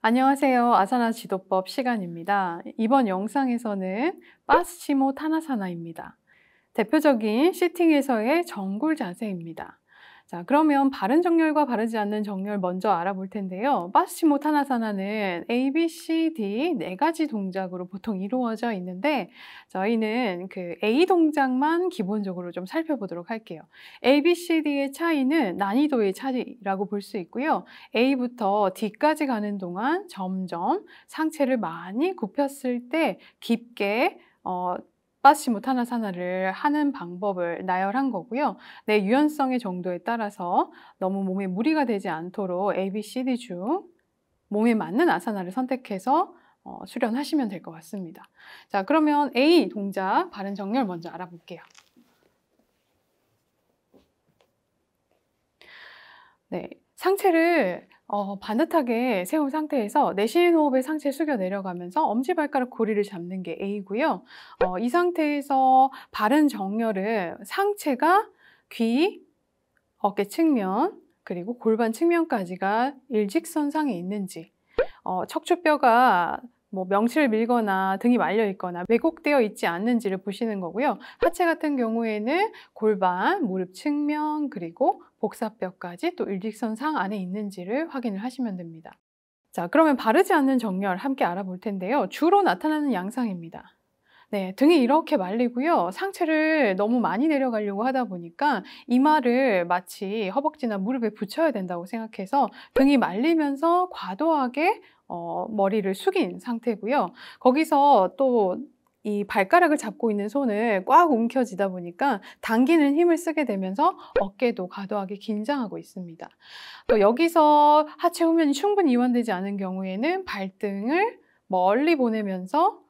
안녕하세요. 아사나 지도법 시간입니다. 이번 영상에서는 빠스치모 타나사나입니다. 대표적인 시팅에서의 정굴 자세입니다. 자, 그러면 바른 정렬과 바르지 않는 정렬 먼저 알아볼 텐데요. 빠스치모 타나사나는 A, B, C, D 네 가지 동작으로 보통 이루어져 있는데 저희는 그 A 동작만 기본적으로 좀 살펴보도록 할게요. A, B, C, D의 차이는 난이도의 차이라고 볼 수 있고요. A부터 D까지 가는 동안 점점 상체를 많이 굽혔을 때 깊게 빠스치모 타나사나를 하는 방법을 나열한 거고요. 내 유연성의 정도에 따라서 너무 몸에 무리가 되지 않도록 A, B, C, D 중 몸에 맞는 아사나를 선택해서 수련하시면 될 것 같습니다. 자, 그러면 A 동작 바른 정렬 먼저 알아볼게요. 네, 상체를 반듯하게 세운 상태에서 내쉬는 호흡에 상체 숙여 내려가면서 엄지발가락 고리를 잡는 게 A고요. 이 상태에서 바른 정렬은 상체가 귀, 어깨 측면, 그리고 골반 측면까지가 일직선상에 있는지, 척추뼈가 명치를 밀거나 등이 말려 있거나 왜곡되어 있지 않는지를 보시는 거고요. 하체 같은 경우에는 골반, 무릎 측면, 그리고 복사뼈까지 또 일직선상 안에 있는지를 확인을 하시면 됩니다. 자, 그러면 바르지 않는 정렬 함께 알아볼 텐데요. 주로 나타나는 양상입니다. 네, 등이 이렇게 말리고요. 상체를 너무 많이 내려가려고 하다 보니까 이마를 마치 허벅지나 무릎에 붙여야 된다고 생각해서 등이 말리면서 과도하게 머리를 숙인 상태고요. 거기서 또 이 발가락을 잡고 있는 손을 꽉 움켜쥐다 보니까 당기는 힘을 쓰게 되면서 어깨도 과도하게 긴장하고 있습니다. 또 여기서 하체 후면이 충분히 이완되지 않은 경우에는 발등을 멀리 보내면서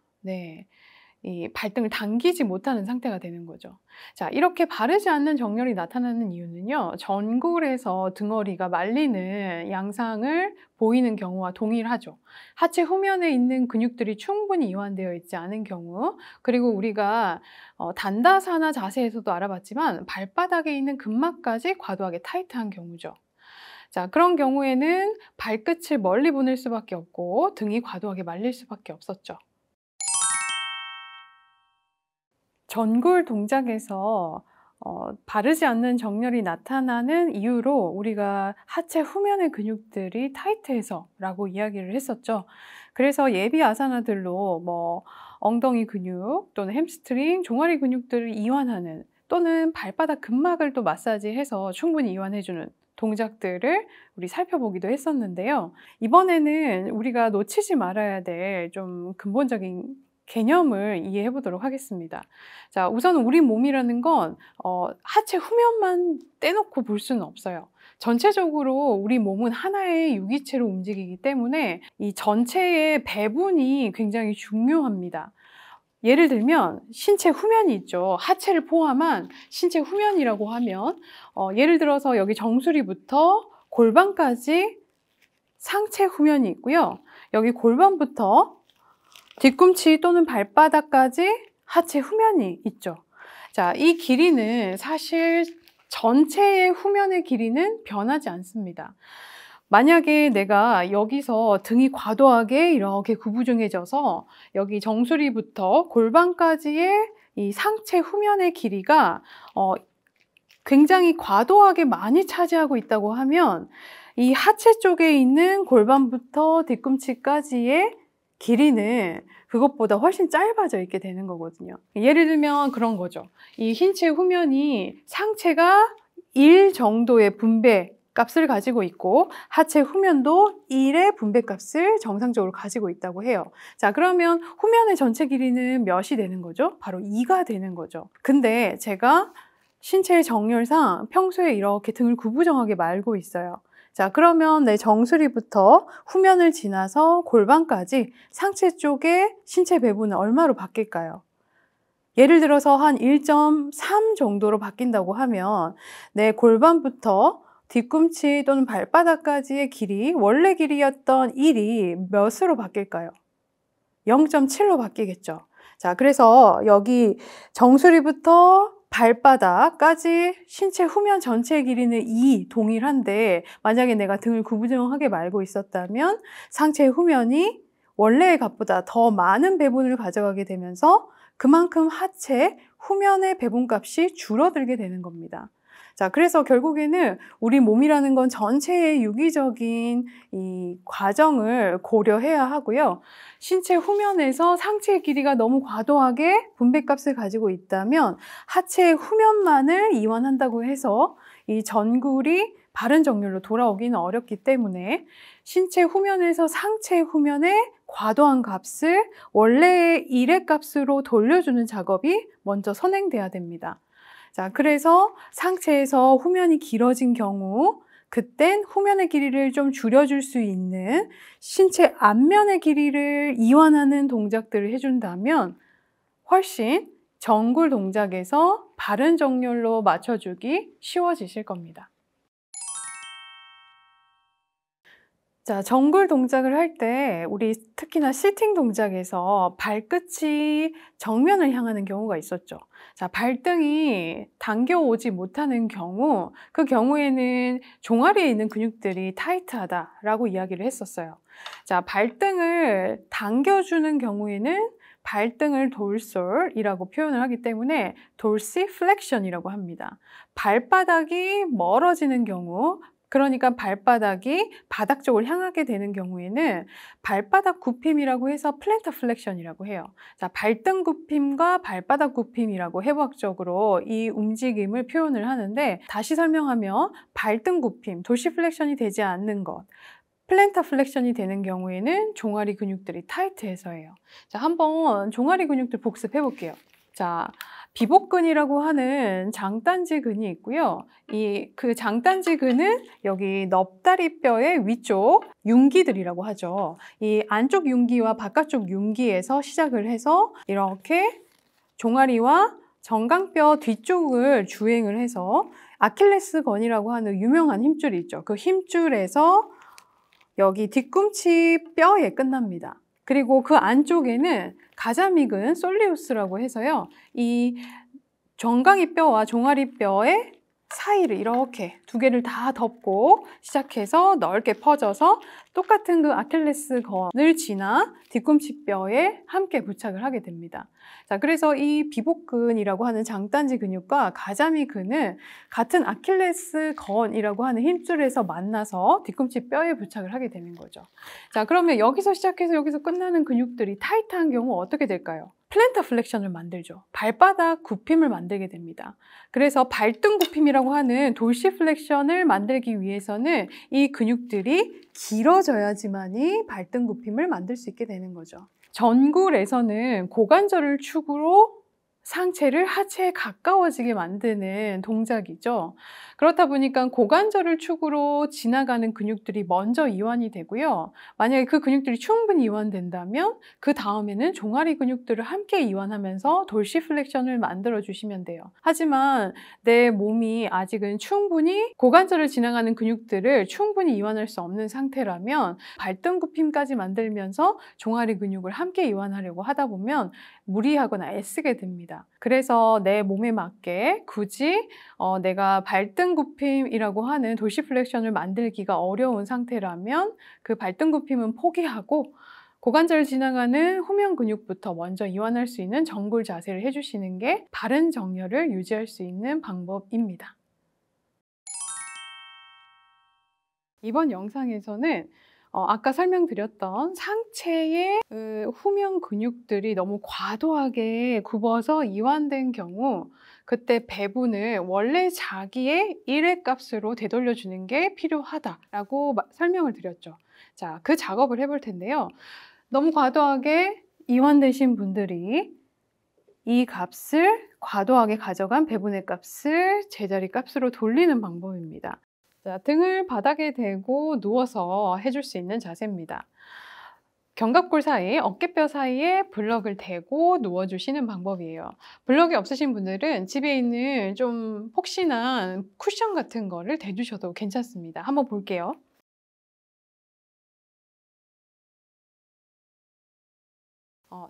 이 발등을 당기지 못하는 상태가 되는 거죠. 자, 이렇게 바르지 않는 정렬이 나타나는 이유는요. 전굴에서 등허리가 말리는 양상을 보이는 경우와 동일하죠. 하체 후면에 있는 근육들이 충분히 이완되어 있지 않은 경우, 그리고 우리가 단다사나 자세에서도 알아봤지만 발바닥에 있는 근막까지 과도하게 타이트한 경우죠. 자, 그런 경우에는 발끝을 멀리 보낼 수밖에 없고 등이 과도하게 말릴 수밖에 없었죠. 전굴 동작에서 바르지 않는 정렬이 나타나는 이유로 우리가 하체 후면의 근육들이 타이트해서 라고 이야기를 했었죠. 그래서 예비 아사나들로 엉덩이 근육 또는 햄스트링, 종아리 근육들을 이완하는 또는 발바닥 근막을 또 마사지해서 충분히 이완해주는 동작들을 우리 살펴보기도 했었는데요. 이번에는 우리가 놓치지 말아야 될 좀 근본적인 개념을 이해해 보도록 하겠습니다. 자, 우선 우리 몸이라는 건 하체 후면만 떼놓고 볼 수는 없어요. 전체적으로 우리 몸은 하나의 유기체로 움직이기 때문에 이 전체의 배분이 굉장히 중요합니다. 예를 들면 신체 후면이 있죠. 하체를 포함한 신체 후면이라고 하면 예를 들어서 여기 정수리부터 골반까지 상체 후면이 있고요. 여기 골반부터 뒤꿈치 또는 발바닥까지 하체 후면이 있죠. 자, 이 길이는 사실 전체의 후면의 길이는 변하지 않습니다. 만약에 내가 여기서 등이 과도하게 이렇게 구부정해져서 여기 정수리부터 골반까지의 이 상체 후면의 길이가 굉장히 과도하게 많이 차지하고 있다고 하면 이 하체 쪽에 있는 골반부터 뒤꿈치까지의 길이는 그것보다 훨씬 짧아져 있게 되는 거거든요. 예를 들면 그런 거죠. 이 흰체 후면이 상체가 1 정도의 분배 값을 가지고 있고 하체 후면도 1의 분배 값을 정상적으로 가지고 있다고 해요. 자, 그러면 후면의 전체 길이는 몇이 되는 거죠? 바로 2가 되는 거죠. 근데 제가 신체의 정렬상 평소에 이렇게 등을 구부정하게 말고 있어요. 자, 그러면 내 정수리부터 후면을 지나서 골반까지 상체 쪽의 신체 배분은 얼마로 바뀔까요? 예를 들어서 한 1.3 정도로 바뀐다고 하면 내 골반부터 뒤꿈치 또는 발바닥까지의 길이 원래 길이였던 1이 몇으로 바뀔까요? 0.7로 바뀌겠죠. 자, 그래서 여기 정수리부터 발바닥까지 신체 후면 전체의 길이는 2 동일한데 만약에 내가 등을 구부정하게 말고 있었다면 상체의 후면이 원래의 값보다 더 많은 배분을 가져가게 되면서 그만큼 하체 후면의 배분값이 줄어들게 되는 겁니다. 자, 그래서 결국에는 우리 몸이라는 건 전체의 유기적인 이 과정을 고려해야 하고요. 신체 후면에서 상체의 길이가 너무 과도하게 분배값을 가지고 있다면 하체의 후면만을 이완한다고 해서 이 전굴이 바른 정렬로 돌아오기는 어렵기 때문에 신체 후면에서 상체 후면의 과도한 값을 원래의 1의 값으로 돌려주는 작업이 먼저 선행돼야 됩니다. 자, 그래서 상체에서 후면이 길어진 경우 그땐 후면의 길이를 좀 줄여줄 수 있는 신체 앞면의 길이를 이완하는 동작들을 해준다면 훨씬 전굴 동작에서 바른 정렬로 맞춰주기 쉬워지실 겁니다. 자, 정굴 동작을 할 때 우리 특히나 시팅 동작에서 발끝이 정면을 향하는 경우가 있었죠. 자, 발등이 당겨오지 못하는 경우, 그 경우에는 종아리에 있는 근육들이 타이트하다라고 이야기를 했었어요. 자, 발등을 당겨주는 경우에는 발등을 돌솔이라고 표현을 하기 때문에 돌시플렉션이라고 합니다. 발바닥이 멀어지는 경우, 그러니까 발바닥이 바닥 쪽을 향하게 되는 경우에는 발바닥 굽힘이라고 해서 플랜터 플렉션이라고 해요. 자, 발등 굽힘과 발바닥 굽힘이라고 해부학적으로 이 움직임을 표현을 하는데 다시 설명하면 발등 굽힘, 도시플렉션이 되지 않는 것, 플랜터 플렉션이 되는 경우에는 종아리 근육들이 타이트해서예요. 자, 한번 종아리 근육들 복습해 볼게요. 자, 비복근이라고 하는 장단지근이 있고요. 그 장단지근은 여기 넙다리뼈의 위쪽 융기들이라고 하죠. 이 안쪽 융기와 바깥쪽 융기에서 시작을 해서 이렇게 종아리와 정강뼈 뒤쪽을 주행을 해서 아킬레스건이라고 하는 유명한 힘줄이 있죠. 그 힘줄에서 여기 뒤꿈치 뼈에 끝납니다. 그리고 그 안쪽에는 가자미근 솔리우스라고 해서요. 이 정강이 뼈와 종아리 뼈의 사이를 이렇게 두 개를 다 덮고 시작해서 넓게 퍼져서 똑같은 그 아킬레스건을 지나 뒤꿈치 뼈에 함께 부착을 하게 됩니다. 자, 그래서 이 비복근이라고 하는 장단지 근육과 가자미 근은 같은 아킬레스건이라고 하는 힘줄에서 만나서 뒤꿈치 뼈에 부착을 하게 되는 거죠. 자, 그러면 여기서 시작해서 여기서 끝나는 근육들이 타이트한 경우 어떻게 될까요? 플랜터 플렉션을 만들죠. 발바닥 굽힘을 만들게 됩니다. 그래서 발등 굽힘이라고 하는 돌시플렉션을 만들기 위해서는 이 근육들이 길어져야지만이 발등 굽힘을 만들 수 있게 되는 거죠. 전굴에서는 고관절을 축으로 상체를 하체에 가까워지게 만드는 동작이죠. 그렇다 보니까 고관절을 축으로 지나가는 근육들이 먼저 이완이 되고요. 만약에 그 근육들이 충분히 이완된다면 그 다음에는 종아리 근육들을 함께 이완하면서 돌시플렉션을 만들어 주시면 돼요. 하지만 내 몸이 아직은 충분히 고관절을 지나가는 근육들을 충분히 이완할 수 없는 상태라면 발등 굽힘까지 만들면서 종아리 근육을 함께 이완하려고 하다 보면 무리하거나 애쓰게 됩니다. 그래서 내 몸에 맞게 굳이 내가 발등 굽힘이라고 하는 돌시플렉션을 만들기가 어려운 상태라면 그 발등 굽힘은 포기하고 고관절 지나가는 후면 근육부터 먼저 이완할 수 있는 정굴 자세를 해주시는 게 바른 정렬을 유지할 수 있는 방법입니다. 이번 영상에서는 아까 설명드렸던 상체의 후면 근육들이 너무 과도하게 굽어서 이완된 경우 그때 배분을 원래 자기의 1의 값으로 되돌려주는 게 필요하다라고 설명을 드렸죠. 자, 그 작업을 해볼 텐데요. 너무 과도하게 이완되신 분들이 이 값을 과도하게 가져간 배분의 값을 제자리 값으로 돌리는 방법입니다. 자, 등을 바닥에 대고 누워서 해줄 수 있는 자세입니다. 견갑골 사이, 어깨뼈 사이에 블럭을 대고 누워주시는 방법이에요. 블럭이 없으신 분들은 집에 있는 좀 폭신한 쿠션 같은 거를 대주셔도 괜찮습니다. 한번 볼게요.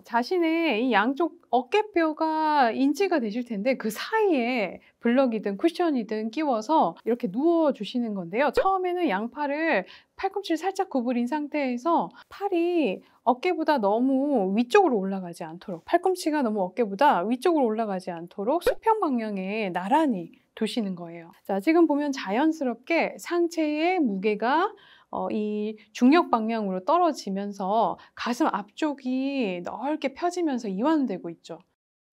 자신의 이 양쪽 어깨뼈가 인지가 되실 텐데 그 사이에 블럭이든 쿠션이든 끼워서 이렇게 누워 주시는 건데요. 처음에는 양팔을 팔꿈치를 살짝 구부린 상태에서 팔이 어깨보다 너무 위쪽으로 올라가지 않도록, 팔꿈치가 너무 어깨보다 위쪽으로 올라가지 않도록 수평 방향에 나란히 두시는 거예요. 자, 지금 보면 자연스럽게 상체의 무게가 이 중력 방향으로 떨어지면서 가슴 앞쪽이 넓게 펴지면서 이완되고 있죠.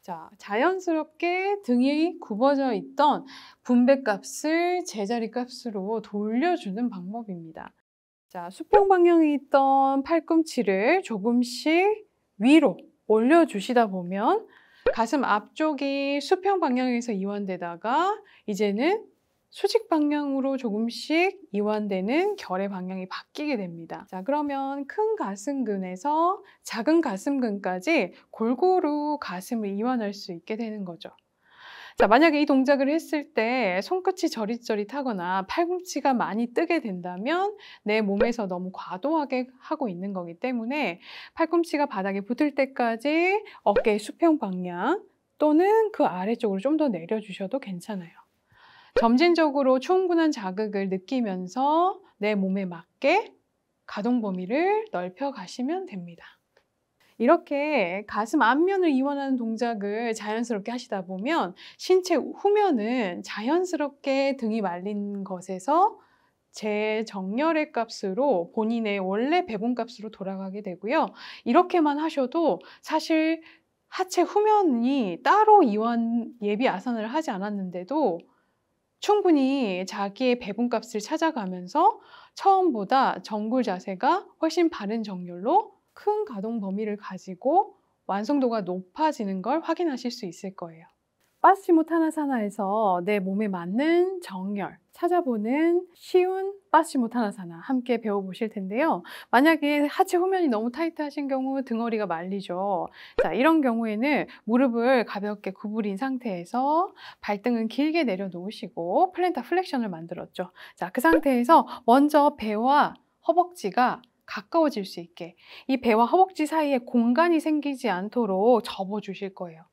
자, 자연스럽게 등이 굽어져 있던 분배값을 제자리 값으로 돌려주는 방법입니다. 자, 수평 방향에 있던 팔꿈치를 조금씩 위로 올려주시다 보면 가슴 앞쪽이 수평 방향에서 이완되다가 이제는 수직 방향으로 조금씩 이완되는 결의 방향이 바뀌게 됩니다. 자, 그러면 큰 가슴근에서 작은 가슴근까지 골고루 가슴을 이완할 수 있게 되는 거죠. 자, 만약에 이 동작을 했을 때 손끝이 저릿저릿하거나 팔꿈치가 많이 뜨게 된다면 내 몸에서 너무 과도하게 하고 있는 거기 때문에 팔꿈치가 바닥에 붙을 때까지 어깨의 수평 방향 또는 그 아래쪽으로 좀 더 내려주셔도 괜찮아요. 점진적으로 충분한 자극을 느끼면서 내 몸에 맞게 가동 범위를 넓혀 가시면 됩니다. 이렇게 가슴 앞면을 이완하는 동작을 자연스럽게 하시다 보면 신체 후면은 자연스럽게 등이 말린 것에서 재정렬의 값으로 본인의 원래 배분 값으로 돌아가게 되고요. 이렇게만 하셔도 사실 하체 후면이 따로 이완 예비 아선을 하지 않았는데도 충분히 자기의 배분값을 찾아가면서 처음보다 정굴 자세가 훨씬 바른 정렬로 큰 가동 범위를 가지고 완성도가 높아지는 걸 확인하실 수 있을 거예요. 파스치모타나사나에서 내 몸에 맞는 정렬 찾아보는 쉬운 파스치모타나사나 함께 배워보실 텐데요. 만약에 하체 후면이 너무 타이트하신 경우 등허리가 말리죠. 자, 이런 경우에는 무릎을 가볍게 구부린 상태에서 발등은 길게 내려놓으시고 플랜타 플렉션을 만들었죠. 자, 그 상태에서 먼저 배와 허벅지가 가까워질 수 있게 이 배와 허벅지 사이에 공간이 생기지 않도록 접어주실 거예요.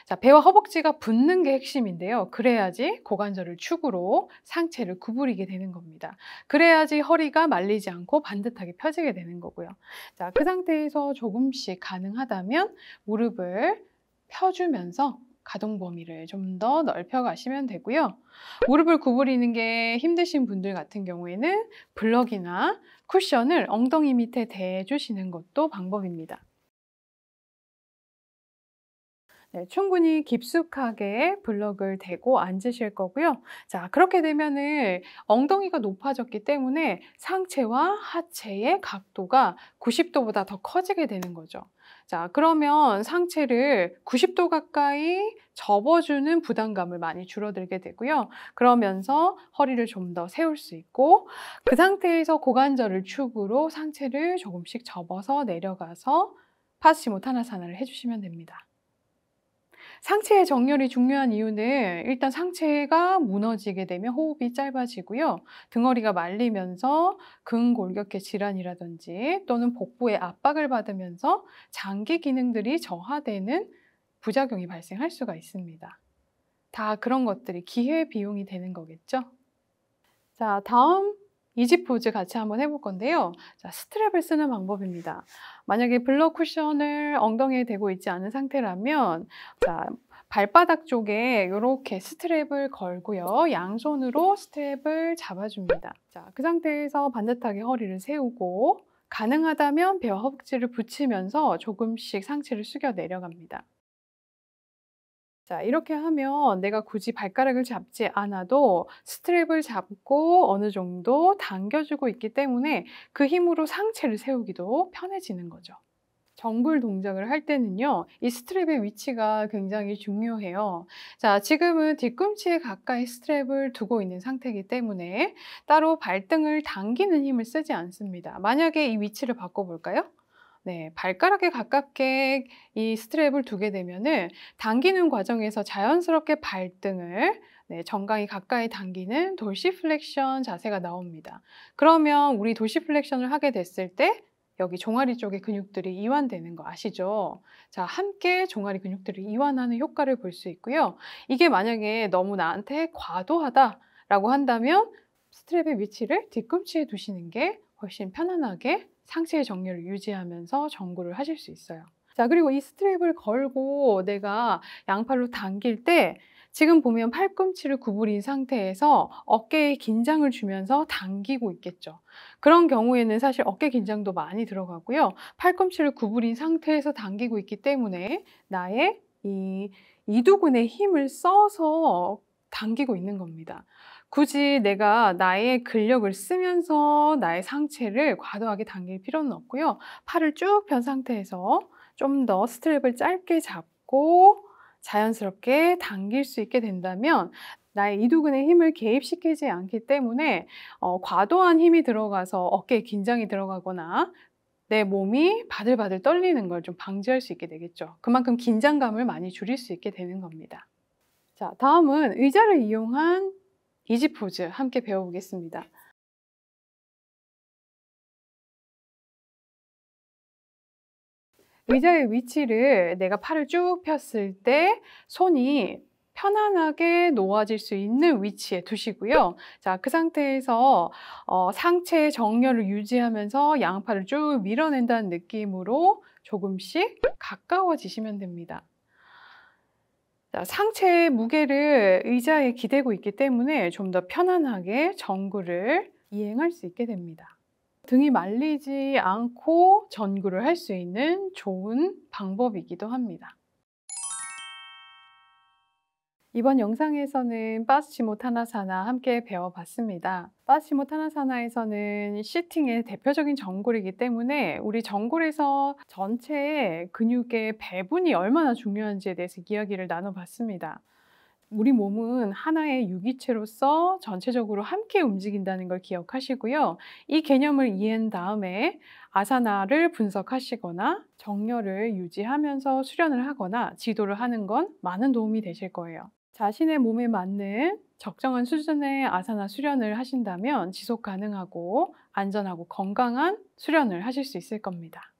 자, 배와 허벅지가 붙는 게 핵심인데요. 그래야지 고관절을 축으로 상체를 구부리게 되는 겁니다. 그래야지 허리가 말리지 않고 반듯하게 펴지게 되는 거고요. 자, 그 상태에서 조금씩 가능하다면 무릎을 펴주면서 가동 범위를 좀 더 넓혀 가시면 되고요. 무릎을 구부리는 게 힘드신 분들 같은 경우에는 블럭이나 쿠션을 엉덩이 밑에 대주시는 것도 방법입니다. 네, 충분히 깊숙하게 블럭을 대고 앉으실 거고요. 자, 그렇게 되면은 엉덩이가 높아졌기 때문에 상체와 하체의 각도가 90도보다 더 커지게 되는 거죠. 자, 그러면 상체를 90도 가까이 접어주는 부담감을 많이 줄어들게 되고요. 그러면서 허리를 좀 더 세울 수 있고 그 상태에서 고관절을 축으로 상체를 조금씩 접어서 내려가서 파스치모타나사나를 해주시면 됩니다. 상체의 정렬이 중요한 이유는 일단 상체가 무너지게 되면 호흡이 짧아지고요. 등허리가 말리면서 근골격계 질환이라든지 또는 복부에 압박을 받으면서 장기 기능들이 저하되는 부작용이 발생할 수가 있습니다. 다 그런 것들이 기회비용이 되는 거겠죠? 자, 다음 이지 포즈 같이 한번 해볼 건데요. 자, 스트랩을 쓰는 방법입니다. 만약에 블럭 쿠션을 엉덩이에 대고 있지 않은 상태라면 자, 발바닥 쪽에 이렇게 스트랩을 걸고요. 양손으로 스트랩을 잡아줍니다. 자, 그 상태에서 반듯하게 허리를 세우고 가능하다면 배와 허벅지를 붙이면서 조금씩 상체를 숙여 내려갑니다. 자, 이렇게 하면 내가 굳이 발가락을 잡지 않아도 스트랩을 잡고 어느 정도 당겨주고 있기 때문에 그 힘으로 상체를 세우기도 편해지는 거죠. 정굴 동작을 할 때는요, 이 스트랩의 위치가 굉장히 중요해요. 자, 지금은 뒤꿈치에 가까이 스트랩을 두고 있는 상태이기 때문에 따로 발등을 당기는 힘을 쓰지 않습니다. 만약에 이 위치를 바꿔볼까요? 네, 발가락에 가깝게 이 스트랩을 두게 되면은 당기는 과정에서 자연스럽게 발등을 정강이 가까이 당기는 돌시플렉션 자세가 나옵니다. 그러면 우리 돌시플렉션을 하게 됐을 때 여기 종아리 쪽의 근육들이 이완되는 거 아시죠? 자, 함께 종아리 근육들을 이완하는 효과를 볼 수 있고요. 이게 만약에 너무 나한테 과도하다라고 한다면 스트랩의 위치를 뒤꿈치에 두시는 게 훨씬 편안하게 상체의 정렬을 유지하면서 전구를 하실 수 있어요. 자, 그리고 이 스트랩을 걸고 내가 양팔로 당길 때 지금 보면 팔꿈치를 구부린 상태에서 어깨에 긴장을 주면서 당기고 있겠죠. 그런 경우에는 사실 어깨 긴장도 많이 들어가고요. 팔꿈치를 구부린 상태에서 당기고 있기 때문에 나의 이 이두근의 힘을 써서 당기고 있는 겁니다. 굳이 내가 나의 근력을 쓰면서 나의 상체를 과도하게 당길 필요는 없고요. 팔을 쭉 편 상태에서 좀 더 스트랩을 짧게 잡고 자연스럽게 당길 수 있게 된다면 나의 이두근의 힘을 개입시키지 않기 때문에 과도한 힘이 들어가서 어깨에 긴장이 들어가거나 내 몸이 바들바들 떨리는 걸 좀 방지할 수 있게 되겠죠. 그만큼 긴장감을 많이 줄일 수 있게 되는 겁니다. 자, 다음은 의자를 이용한 이지 포즈 함께 배워보겠습니다. 의자의 위치를 내가 팔을 쭉 폈을 때 손이 편안하게 놓아질 수 있는 위치에 두시고요. 자, 그 상태에서 상체의 정렬을 유지하면서 양팔을 쭉 밀어낸다는 느낌으로 조금씩 가까워지시면 됩니다. 자, 상체의 무게를 의자에 기대고 있기 때문에 좀 더 편안하게 전구를 이행할 수 있게 됩니다. 등이 말리지 않고 전구를 할 수 있는 좋은 방법이기도 합니다. 이번 영상에서는 파스치모타나사나 함께 배워봤습니다. 파스치모타나사나에서는 시팅의 대표적인 전골이기 때문에 우리 전골에서 전체의 근육의 배분이 얼마나 중요한지에 대해서 이야기를 나눠봤습니다. 우리 몸은 하나의 유기체로서 전체적으로 함께 움직인다는 걸 기억하시고요. 이 개념을 이해한 다음에 아사나를 분석하시거나 정렬을 유지하면서 수련을 하거나 지도를 하는 건 많은 도움이 되실 거예요. 자신의 몸에 맞는 적정한 수준의 아사나 수련을 하신다면 지속 가능하고 안전하고 건강한 수련을 하실 수 있을 겁니다.